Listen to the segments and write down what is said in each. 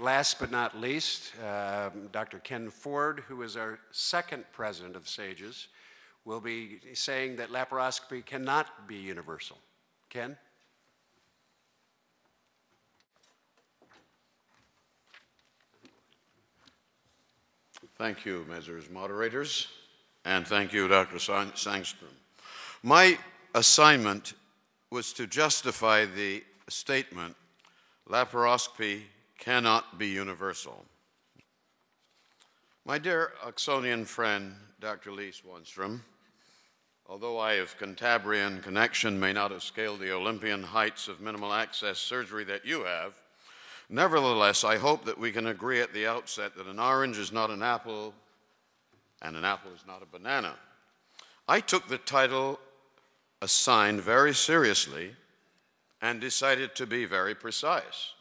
last but not least, Dr. Ken Forde, who is our second president of SAGES, will be saying that laparoscopy cannot be universal. Ken? Thank you, Messrs. Moderators, and thank you, Dr. Sangstrom. My assignment was to justify the statement, laparoscopy cannot be universal. My dear Oxonian friend, Dr. Lee Swanstrom, although I of Cantabrian connection may not have scaled the Olympian heights of minimal access surgery that you have, nevertheless, I hope that we can agree at the outset that an orange is not an apple and an apple is not a banana. I took the title assigned very seriously and decided to be very precise.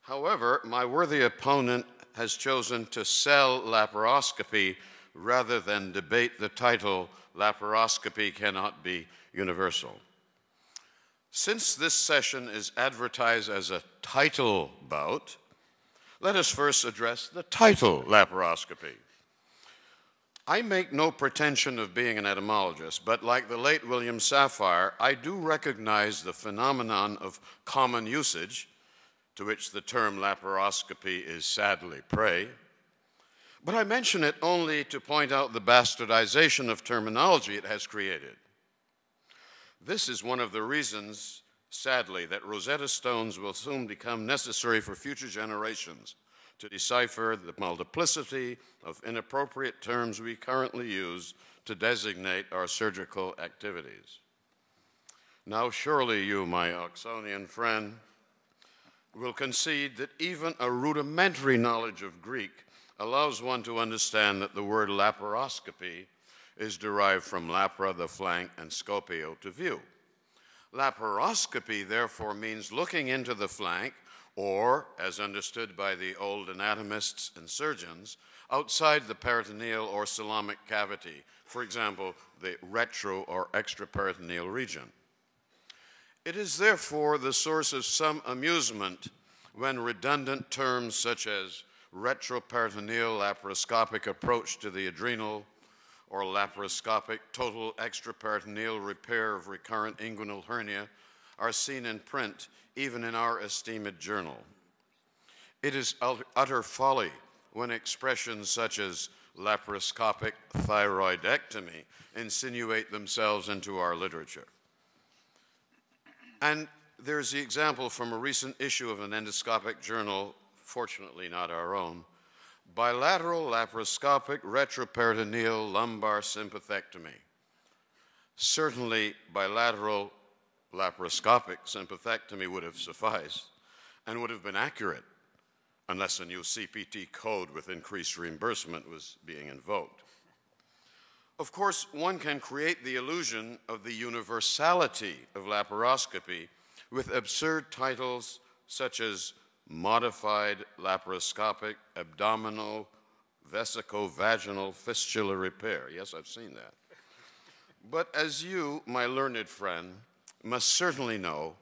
However, my worthy opponent has chosen to sell laparoscopy rather than debate the title, Laparoscopy Cannot Be Universal. Since this session is advertised as a title bout, let us first address the title, laparoscopy. I make no pretension of being an etymologist, but like the late William Safire, I do recognize the phenomenon of common usage, to which the term laparoscopy is sadly prey. But I mention it only to point out the bastardization of terminology it has created. This is one of the reasons, sadly, that Rosetta Stones will soon become necessary for future generations to decipher the multiplicity of inappropriate terms we currently use to designate our surgical activities. Now, surely you, my Oxonian friend, will concede that even a rudimentary knowledge of Greek allows one to understand that the word laparoscopy is derived from lapra, the flank, and scopio, to view. Laparoscopy, therefore, means looking into the flank, or, as understood by the old anatomists and surgeons, outside the peritoneal or coelomic cavity, for example, the retro or extraperitoneal region. It is therefore the source of some amusement when redundant terms such as retroperitoneal laparoscopic approach to the adrenal or laparoscopic total extraperitoneal repair of recurrent inguinal hernia are seen in print, even in our esteemed journal. It is utter folly when expressions such as laparoscopic thyroidectomy insinuate themselves into our literature. And there's the example from a recent issue of an endoscopic journal, fortunately not our own, bilateral laparoscopic retroperitoneal lumbar sympathectomy. Certainly bilateral laparoscopic sympathectomy would have sufficed and would have been accurate unless a new CPT code with increased reimbursement was being invoked. Of course, one can create the illusion of the universality of laparoscopy with absurd titles such as modified laparoscopic abdominal vesico-vaginal fistula repair. Yes, I've seen that. But as you, my learned friend, must certainly know,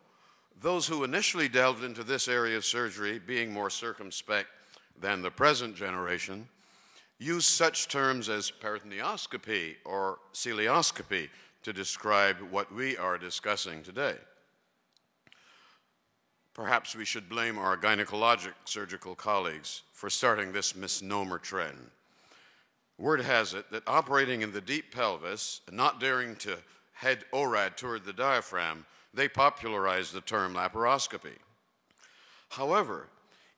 those who initially delved into this area of surgery, being more circumspect than the present generation, use such terms as peritoneoscopy or celioscopy to describe what we are discussing today. Perhaps we should blame our gynecologic surgical colleagues for starting this misnomer trend. Word has it that operating in the deep pelvis and not daring to head ORAD toward the diaphragm, they popularized the term laparoscopy. However,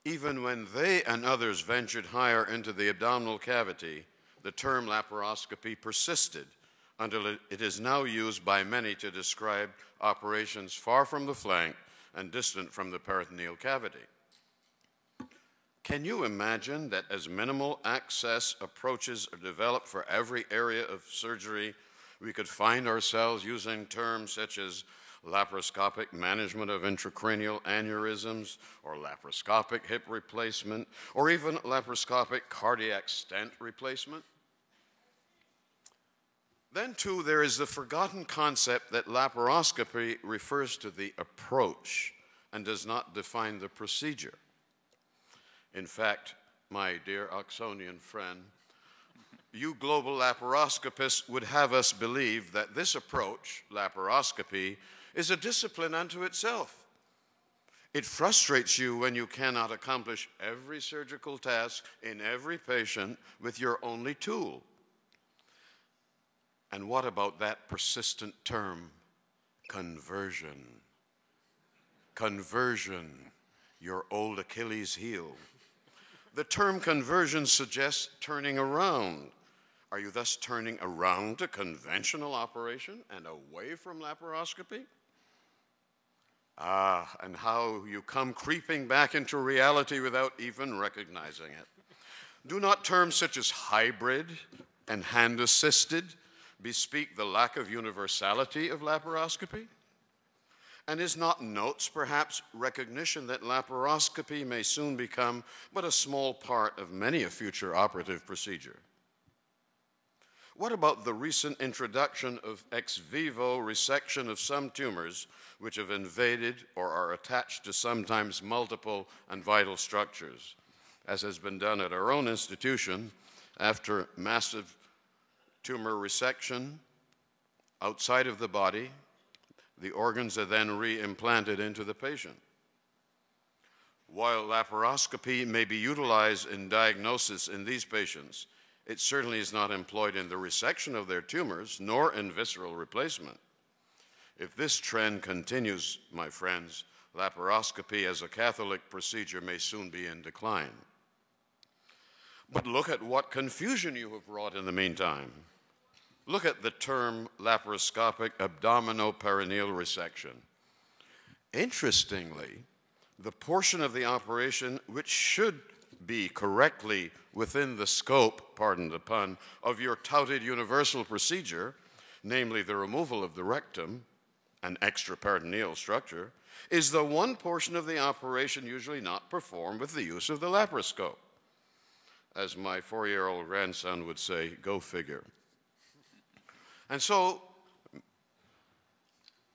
even when they and others ventured higher into the abdominal cavity, the term laparoscopy persisted until it is now used by many to describe operations far from the flank and distant from the peritoneal cavity. Can you imagine that as minimal access approaches are developed for every area of surgery, we could find ourselves using terms such as laparoscopic management of intracranial aneurysms, or laparoscopic hip replacement, or even laparoscopic cardiac stent replacement? Then, too, there is the forgotten concept that laparoscopy refers to the approach and does not define the procedure. In fact, my dear Oxonian friend, you global laparoscopists would have us believe that this approach, laparoscopy, is a discipline unto itself. It frustrates you when you cannot accomplish every surgical task in every patient with your only tool. And what about that persistent term, conversion? Conversion, your old Achilles heel. The term conversion suggests turning around. Are you thus turning around to conventional operation and away from laparoscopy? Ah, and how you come creeping back into reality without even recognizing it. Do not terms such as hybrid and hand-assisted bespeak the lack of universality of laparoscopy? And is not notes perhaps recognition that laparoscopy may soon become but a small part of many a future operative procedure? What about the recent introduction of ex vivo resection of some tumors which have invaded or are attached to sometimes multiple and vital structures, as has been done at our own institution after massive tumor resection outside of the body? The organs are then re-implanted into the patient. While laparoscopy may be utilized in diagnosis in these patients, it certainly is not employed in the resection of their tumors, nor in visceral replacement. If this trend continues, my friends, laparoscopy as a Catholic procedure may soon be in decline. But look at what confusion you have wrought in the meantime. Look at the term laparoscopic abdominoperineal resection. Interestingly, the portion of the operation which should be correctly within the scope, pardon the pun, of your touted universal procedure, namely the removal of the rectum, an extraperitoneal structure, is the one portion of the operation usually not performed with the use of the laparoscope. As my 4-year-old grandson would say, go figure. And so,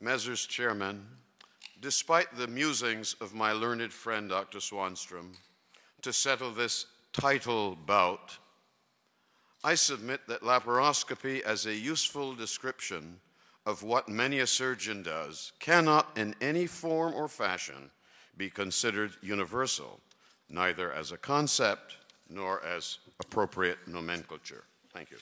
Messrs. Chairman, despite the musings of my learned friend, Dr. Swanstrom, to settle this title bout, I submit that laparoscopy as a useful description of what many a surgeon does cannot in any form or fashion be considered universal, neither as a concept nor as appropriate nomenclature. Thank you.